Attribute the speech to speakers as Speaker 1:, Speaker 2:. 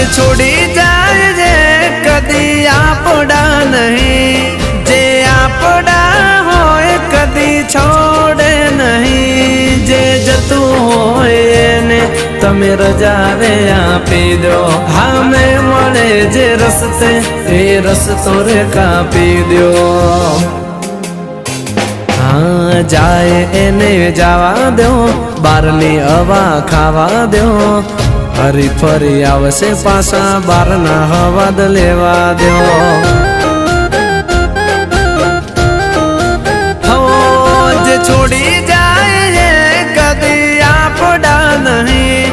Speaker 1: छोड़ी जाए जे कदी आपड़ा नहीं, जे आपड़ा होए कदी छोड़े नहीं। जे जतु होए ने तमे रजावे आपी दो, हमें मळे जे रस्ते ए रस्तो रे कापी दो। हाँ जाए एने जावा दो, बारनी हवा खावा दो, हरी फरी आवशे पासा बारना हवाद लेवा दो। हो जे छोड़ी जाए कदी आपड़ा नहीं,